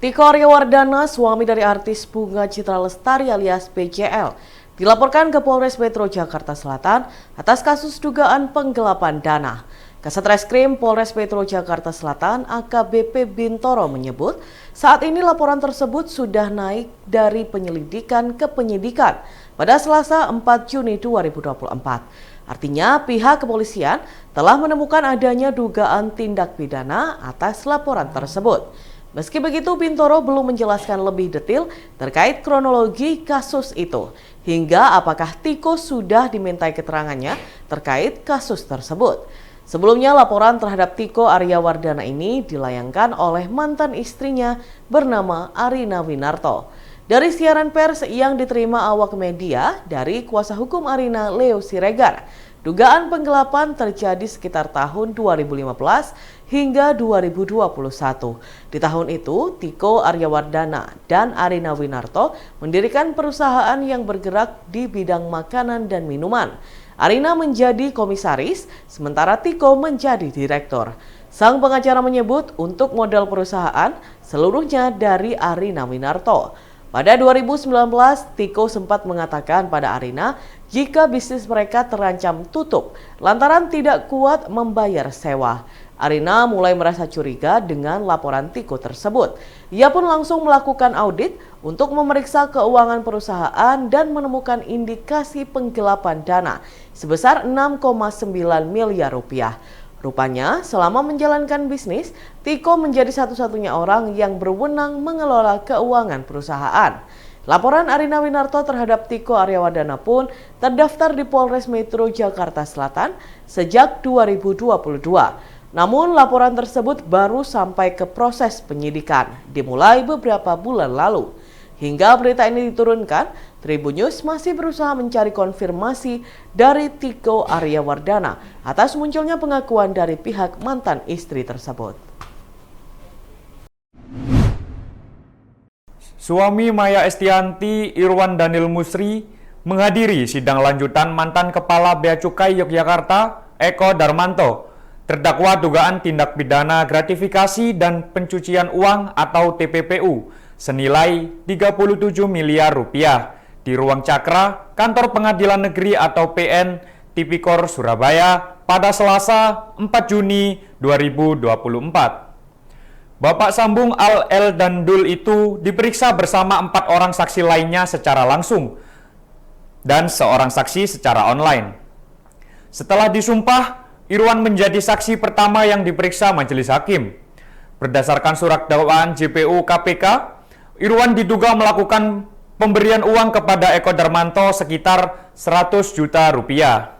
Tiko Aryawardana, suami dari artis Bunga Citra Lestari alias BCL, dilaporkan ke Polres Metro Jakarta Selatan atas kasus dugaan penggelapan dana. Kasat Reskrim Polres Metro Jakarta Selatan AKBP Bintoro menyebut saat ini laporan tersebut sudah naik dari penyelidikan ke penyidikan pada Selasa 4 Juni 2024. Artinya pihak kepolisian telah menemukan adanya dugaan tindak pidana atas laporan tersebut. Meski begitu, Bintoro belum menjelaskan lebih detail terkait kronologi kasus itu, hingga apakah Tiko sudah dimintai keterangannya terkait kasus tersebut. Sebelumnya, laporan terhadap Tiko Aryawardana ini dilayangkan oleh mantan istrinya bernama Arina Winarto. Dari siaran pers yang diterima awak media dari kuasa hukum Arina, Leo Siregar, dugaan penggelapan terjadi sekitar tahun 2015 hingga 2021. Di tahun itu, Tiko Aryawardana dan Arina Winarto mendirikan perusahaan yang bergerak di bidang makanan dan minuman. Arina menjadi komisaris, sementara Tiko menjadi direktur. Sang pengacara menyebut untuk modal perusahaan seluruhnya dari Arina Winarto. Pada 2019, Tiko sempat mengatakan pada Arina jika bisnis mereka terancam tutup lantaran tidak kuat membayar sewa. Arina mulai merasa curiga dengan laporan Tiko tersebut. Ia pun langsung melakukan audit untuk memeriksa keuangan perusahaan dan menemukan indikasi penggelapan dana sebesar 6,9 miliar rupiah. Rupanya, selama menjalankan bisnis, Tiko menjadi satu-satunya orang yang berwenang mengelola keuangan perusahaan. Laporan Arina Winarto terhadap Tiko Aryawardana pun terdaftar di Polres Metro Jakarta Selatan sejak 2022. Namun, laporan tersebut baru sampai ke proses penyidikan, dimulai beberapa bulan lalu. Hingga berita ini diturunkan, Tribun News masih berusaha mencari konfirmasi dari Tiko Aryawardana atas munculnya pengakuan dari pihak mantan istri tersebut. Suami Maya Estianty, Irwan Daniel Musri, menghadiri sidang lanjutan mantan Kepala Bea Cukai Yogyakarta, Eko Darmanto, terdakwa dugaan tindak pidana gratifikasi dan pencucian uang atau TPPU senilai 37 miliar rupiah di Ruang Cakra, Kantor Pengadilan Negeri atau PN Tipikor Surabaya pada Selasa 4 Juni 2024. Bapak sambung Al-El dan Dul itu diperiksa bersama 4 orang saksi lainnya secara langsung dan seorang saksi secara online. Setelah disumpah, Irwan menjadi saksi pertama yang diperiksa majelis hakim. Berdasarkan surat dakwaan JPU KPK, Irwan diduga melakukan pemberian uang kepada Eko Darmanto sekitar 100 juta rupiah.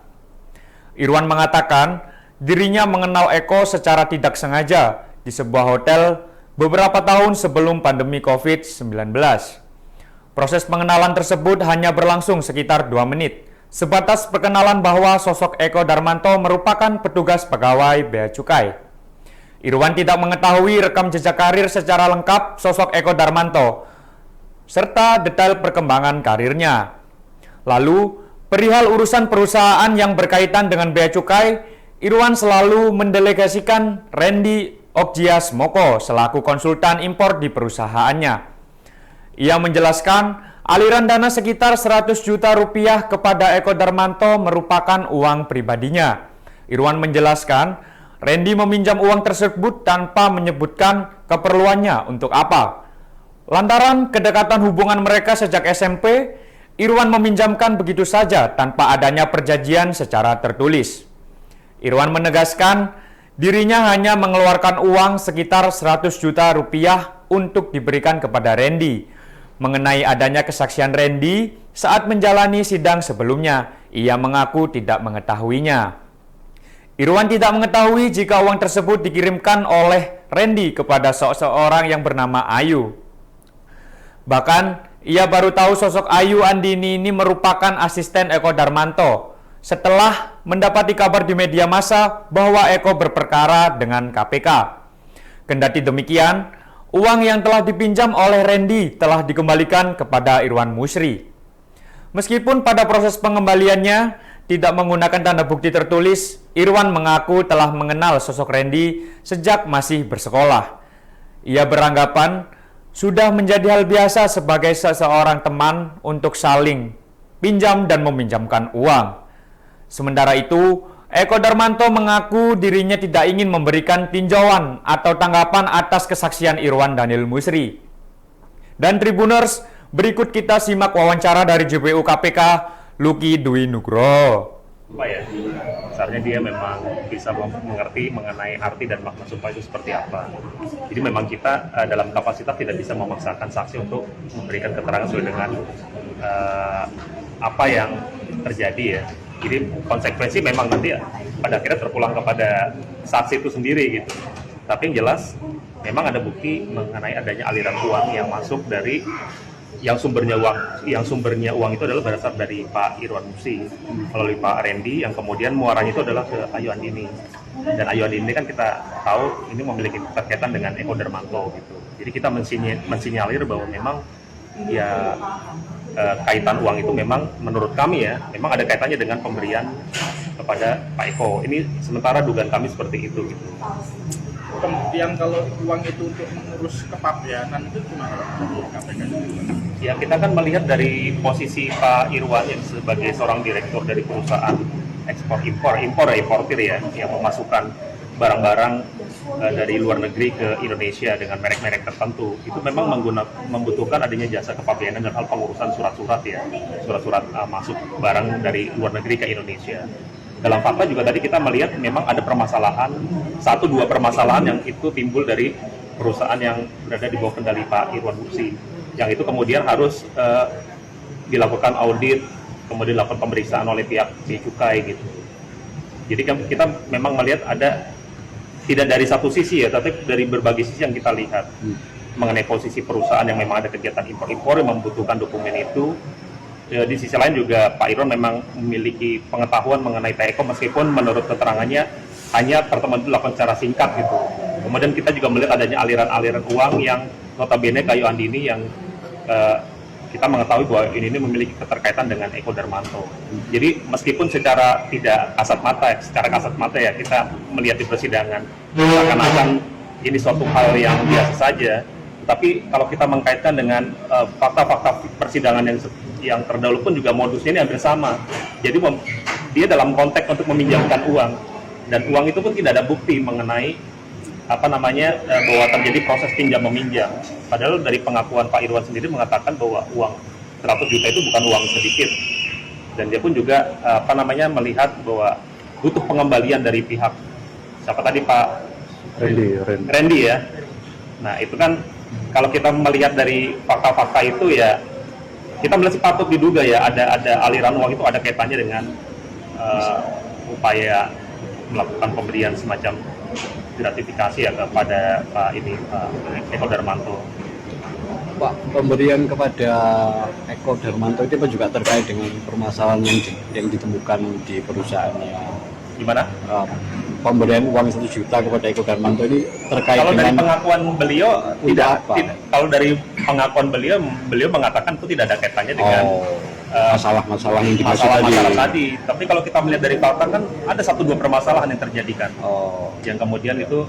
Irwan mengatakan dirinya mengenal Eko secara tidak sengaja di sebuah hotel beberapa tahun sebelum pandemi COVID-19. Proses pengenalan tersebut hanya berlangsung sekitar 2 menit, sebatas perkenalan bahwa sosok Eko Darmanto merupakan petugas pegawai Bea Cukai. Irwan tidak mengetahui rekam jejak karir secara lengkap sosok Eko Darmanto, serta detail perkembangan karirnya. Lalu, perihal urusan perusahaan yang berkaitan dengan Bea Cukai, Irwan selalu mendelegasikan Randy Okjiasmoko selaku konsultan impor di perusahaannya. Ia menjelaskan aliran dana sekitar 100 juta rupiah kepada Eko Darmanto merupakan uang pribadinya. Irwan menjelaskan Randy meminjam uang tersebut tanpa menyebutkan keperluannya untuk apa. Lantaran kedekatan hubungan mereka sejak SMP, Irwan meminjamkan begitu saja tanpa adanya perjanjian secara tertulis. Irwan menegaskan dirinya hanya mengeluarkan uang sekitar 100 juta rupiah untuk diberikan kepada Randy. Mengenai adanya kesaksian Randy saat menjalani sidang sebelumnya, ia mengaku tidak mengetahuinya. Irwan tidak mengetahui jika uang tersebut dikirimkan oleh Randy kepada seseorang yang bernama Ayu. Bahkan, ia baru tahu sosok Ayu Andini ini merupakan asisten Eko Darmanto setelah mendapati kabar di media massa bahwa Eko berperkara dengan KPK. Kendati demikian, uang yang telah dipinjam oleh Randy telah dikembalikan kepada Irwan Musri. Meskipun pada proses pengembaliannya tidak menggunakan tanda bukti tertulis, Irwan mengaku telah mengenal sosok Randy sejak masih bersekolah. Ia beranggapan Sudah menjadi hal biasa sebagai seseorang teman untuk saling pinjam dan meminjamkan uang. Sementara itu, Eko Darmanto mengaku dirinya tidak ingin memberikan tinjauan atau tanggapan atas kesaksian Irwan Daniel Musri. Dan Tribuners, berikut kita simak wawancara dari JPU KPK Lucky Dwi Nugroho. Apa ya, sebenarnya dia memang bisa mengerti mengenai arti dan makna sumpah itu seperti apa. Jadi memang kita dalam kapasitas tidak bisa memaksakan saksi untuk memberikan keterangan sesuai dengan apa yang terjadi ya. Jadi konsekuensi memang nanti pada akhirnya terpulang kepada saksi itu sendiri gitu. Tapi yang jelas memang ada bukti mengenai adanya aliran uang yang masuk dari yang sumbernya uang itu adalah berasal dari Pak Irwan Musri melalui Pak Randy, yang kemudian muaranya itu adalah ke Ayu Andini, dan Ayu Andini kan kita tahu ini memiliki keterkaitan dengan Eko Darmanto gitu. Jadi kita mensinyalir bahwa memang ya kaitan uang itu memang menurut kami ya memang ada kaitannya dengan pemberian kepada Pak Eko. Ini sementara dugaan kami seperti itu gitu. Kemudian kalau uang itu untuk mengurus kepabeanan itu gimana dari KPK? Ya kita kan melihat dari posisi Pak Irwan yang sebagai seorang direktur dari perusahaan importir ya, yang memasukkan barang-barang dari luar negeri ke Indonesia dengan merek-merek tertentu, itu memang membutuhkan adanya jasa kepabeanan dan hal pengurusan surat-surat ya, surat-surat masuk barang dari luar negeri ke Indonesia. Dalam fakta juga tadi kita melihat memang ada permasalahan, 1-2 permasalahan yang itu timbul dari perusahaan yang berada di bawah kendali Pak Irwan Musri, yang itu kemudian harus dilakukan audit, kemudian dilakukan pemeriksaan oleh pihak Bea Cukai gitu. Jadi kita memang melihat ada tidak dari satu sisi ya, tapi dari berbagai sisi yang kita lihat mengenai posisi perusahaan yang memang ada kegiatan impor-impor yang membutuhkan dokumen itu. Di sisi lain juga Pak Irwan memang memiliki pengetahuan mengenai Pak Eko, meskipun menurut keterangannya hanya pertemuan itu dilakukan secara singkat gitu. Kemudian kita juga melihat adanya aliran-aliran uang yang notabene Ayu Andini yang kita mengetahui bahwa ini memiliki keterkaitan dengan Eko Darmanto. Jadi meskipun secara tidak kasat mata ya kita melihat di persidangan seakan-akan ini suatu hal yang biasa saja, tapi kalau kita mengkaitkan dengan fakta-fakta persidangan yang terdahulu pun juga modusnya ini hampir sama. Jadi dia dalam konteks untuk meminjamkan uang, dan uang itu pun tidak ada bukti mengenai bahwa terjadi proses pinjam meminjam. Padahal dari pengakuan Pak Irwan sendiri mengatakan bahwa uang 100 juta itu bukan uang sedikit, dan dia pun juga melihat bahwa butuh pengembalian dari pihak siapa tadi Pak Randy ya. Nah itu kan kalau kita melihat dari fakta-fakta itu ya kita melihat patut diduga ya ada aliran uang itu ada kaitannya dengan upaya melakukan pemberian semacam gratifikasi ya kepada Pak Eko Darmanto. Pak, pemberian kepada Eko Darmanto itu juga terkait dengan permasalahan yang ditemukan di perusahaannya. Gimana? Pemberian uang 1 juta kepada Eko Darmanto ini terkait kalau dengan... dari pengakuan beliau tidak. Kalau dari pengakuan beliau mengatakan itu tidak ada kaitannya dengan masalah-masalah yang dimaksud tadi. Tapi kalau kita melihat dari fakta kan ada 1-2 permasalahan yang terjadi kan. Yang kemudian itu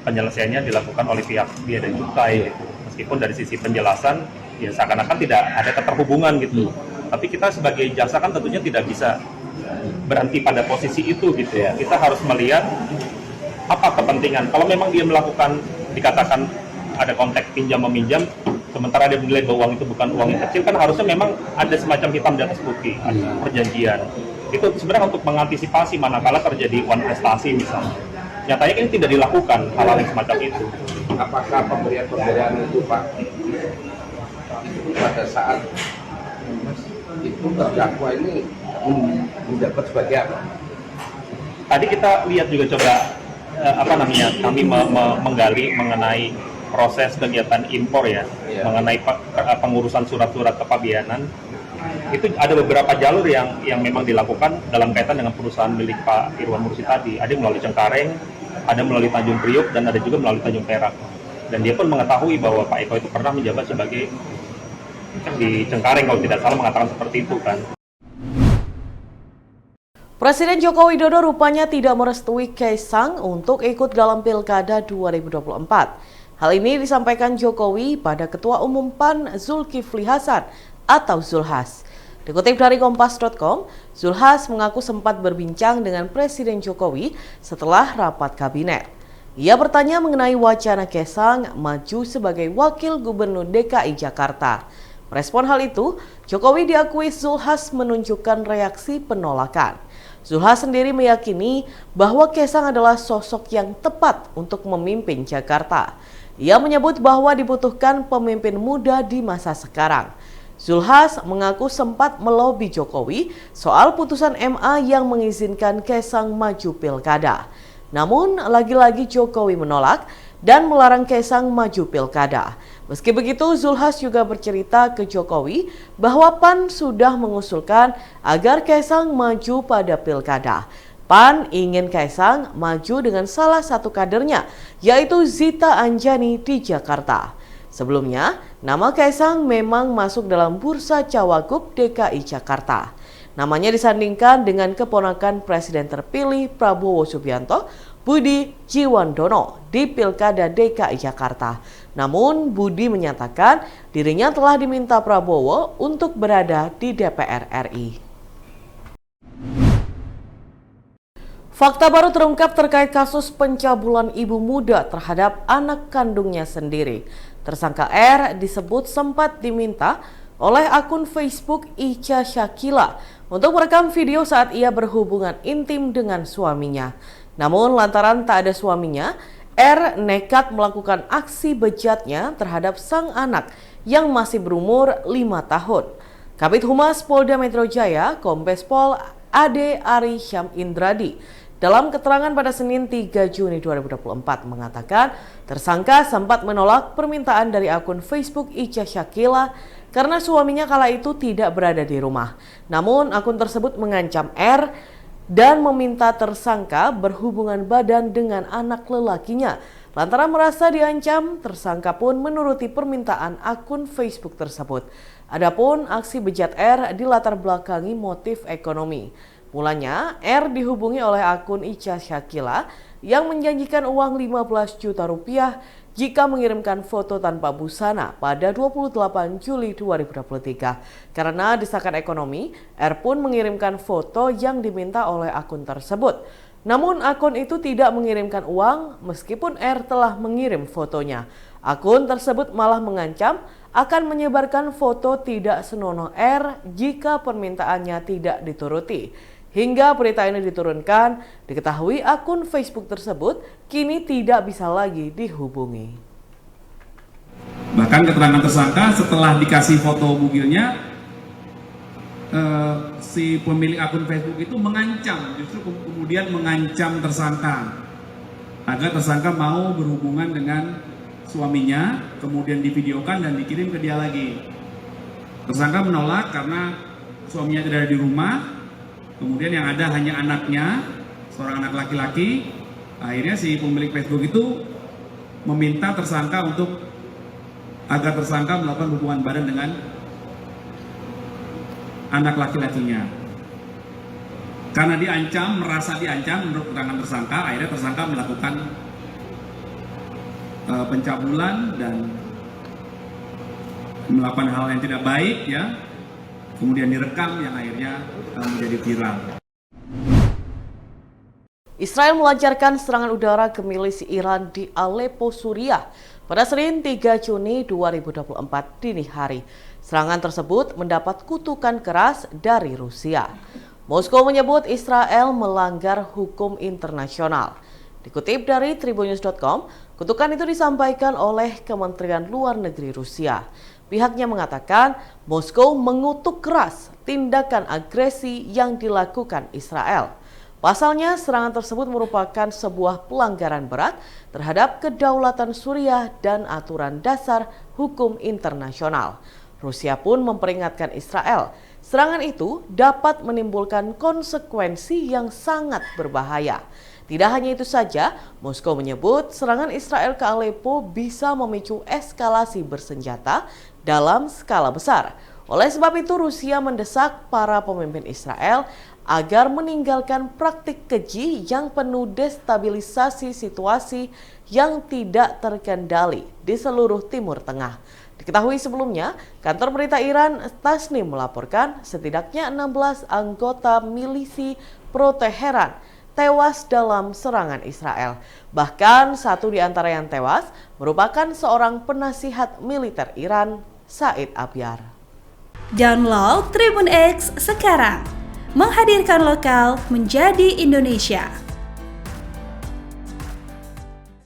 penyelesaiannya dilakukan oleh pihak Bea dan Cukai. Meskipun dari sisi penjelasan ya seakan-akan tidak ada keterhubungan gitu. Tapi kita sebagai jasa kan tentunya tidak bisa berhenti pada posisi itu gitu ya. Kita harus melihat apa kepentingan. Kalau memang dia melakukan dikatakan ada konteks pinjam meminjam, sementara dia menilai bahwa uang itu bukan uang yang kecil, kan harusnya memang ada semacam hitam di atas putih, ada perjanjian. Itu sebenarnya untuk mengantisipasi manakala terjadi uang prestasi misalnya. Nyatanya ini tidak dilakukan hal-hal yang semacam itu. Apakah pemberian itu Pak pada saat itu terdakwa ini menjabat sebagai apa? Tadi kita lihat juga coba kami menggali mengenai proses kegiatan impor ya, mengenai pengurusan surat-surat kepabeanan. Itu ada beberapa jalur yang memang dilakukan dalam kaitan dengan perusahaan milik Pak Irwan Musri tadi. Ada melalui Cengkareng, ada melalui Tanjung Priok, dan ada juga melalui Tanjung Perak. Dan dia pun mengetahui bahwa Pak Eko itu pernah menjabat sebagai di Cengkareng kalau tidak salah mengatakan seperti itu kan. Presiden Joko Widodo rupanya tidak merestui Kaisang untuk ikut dalam Pilkada 2024. Hal ini disampaikan Jokowi pada Ketua Umum PAN Zulkifli Hasan atau Zulhas. Dikutip dari Kompas.com, Zulhas mengaku sempat berbincang dengan Presiden Jokowi setelah rapat kabinet. Ia bertanya mengenai wacana Kaisang maju sebagai Wakil Gubernur DKI Jakarta. Merespon hal itu, Jokowi diakui Zulhas menunjukkan reaksi penolakan. Zulhas sendiri meyakini bahwa Kaisang adalah sosok yang tepat untuk memimpin Jakarta. Ia menyebut bahwa dibutuhkan pemimpin muda di masa sekarang. Zulhas mengaku sempat melobi Jokowi soal putusan MA yang mengizinkan Kaisang maju pilkada. Namun, lagi-lagi Jokowi menolak dan melarang Kaisang maju pilkada. Meski begitu, Zulhas juga bercerita ke Jokowi bahwa PAN sudah mengusulkan agar Kaisang maju pada pilkada. PAN ingin Kaisang maju dengan salah satu kadernya, yaitu Zita Anjani di Jakarta. Sebelumnya, nama Kaisang memang masuk dalam bursa Cawagup DKI Jakarta. Namanya disandingkan dengan keponakan Presiden terpilih Prabowo Subianto, Budi Jiwandono di Pilkada DKI Jakarta. Namun Budi menyatakan dirinya telah diminta Prabowo untuk berada di DPR RI. Fakta baru terungkap terkait kasus pencabulan ibu muda terhadap anak kandungnya sendiri. Tersangka R disebut sempat diminta oleh akun Facebook Ica Syakila untuk merekam video saat ia berhubungan intim dengan suaminya. Namun lantaran tak ada suaminya, R nekat melakukan aksi bejatnya terhadap sang anak yang masih berumur 5 tahun. Kabid Humas Polda Metro Jaya, Kombes Pol Ade Ari Syam Indradi, dalam keterangan pada Senin 3 Juni 2024 mengatakan tersangka sempat menolak permintaan dari akun Facebook Ica Syakila karena suaminya kala itu tidak berada di rumah. Namun akun tersebut mengancam R dan meminta tersangka berhubungan badan dengan anak lelakinya. Lantaran merasa diancam, tersangka pun menuruti permintaan akun Facebook tersebut. Adapun aksi bejat R dilatar belakangi motif ekonomi. Mulanya, R dihubungi oleh akun Ica Syakila yang menjanjikan uang 15 juta rupiah jika mengirimkan foto tanpa busana pada 28 Juli 2023. Karena desakan ekonomi, R pun mengirimkan foto yang diminta oleh akun tersebut. Namun akun itu tidak mengirimkan uang meskipun R telah mengirim fotonya. Akun tersebut malah mengancam akan menyebarkan foto tidak senonoh R jika permintaannya tidak dituruti. Hingga berita ini diturunkan, diketahui akun Facebook tersebut kini tidak bisa lagi dihubungi. Bahkan keterangan tersangka setelah dikasih foto bugilnya, si pemilik akun Facebook itu mengancam, justru kemudian mengancam tersangka agar tersangka mau berhubungan dengan suaminya, kemudian divideokan dan dikirim ke dia lagi. Tersangka menolak karena suaminya tidak ada di rumah. Kemudian yang ada hanya anaknya, seorang anak laki-laki. Akhirnya si pemilik Facebook itu meminta tersangka agar tersangka melakukan hubungan badan dengan anak laki-lakinya. Karena diancam, merasa diancam menurut keterangan tersangka, akhirnya tersangka melakukan pencabulan dan melakukan hal yang tidak baik, ya. Kemudian direkam yang akhirnya menjadi viral. Israel melancarkan serangan udara ke milisi Iran di Aleppo, Suriah pada Senin 3 Juni 2024 dini hari. Serangan tersebut mendapat kutukan keras dari Rusia. Moskow menyebut Israel melanggar hukum internasional. Dikutip dari Tribunnews.com, kutukan itu disampaikan oleh Kementerian Luar Negeri Rusia. Pihaknya mengatakan Moskow mengutuk keras tindakan agresi yang dilakukan Israel. Pasalnya, serangan tersebut merupakan sebuah pelanggaran berat terhadap kedaulatan Suriah dan aturan dasar hukum internasional. Rusia pun memperingatkan Israel, serangan itu dapat menimbulkan konsekuensi yang sangat berbahaya. Tidak hanya itu saja, Moskow menyebut serangan Israel ke Aleppo bisa memicu eskalasi bersenjata dalam skala besar. Oleh sebab itu, Rusia mendesak para pemimpin Israel agar meninggalkan praktik keji yang penuh destabilisasi situasi yang tidak terkendali di seluruh Timur Tengah. Diketahui sebelumnya, kantor berita Iran Tasnim melaporkan setidaknya 16 anggota milisi pro-Teheran tewas dalam serangan Israel. Bahkan satu di antara yang tewas merupakan seorang penasihat militer Iran, Said Abyar. Download Tribun X sekarang, menghadirkan lokal menjadi Indonesia.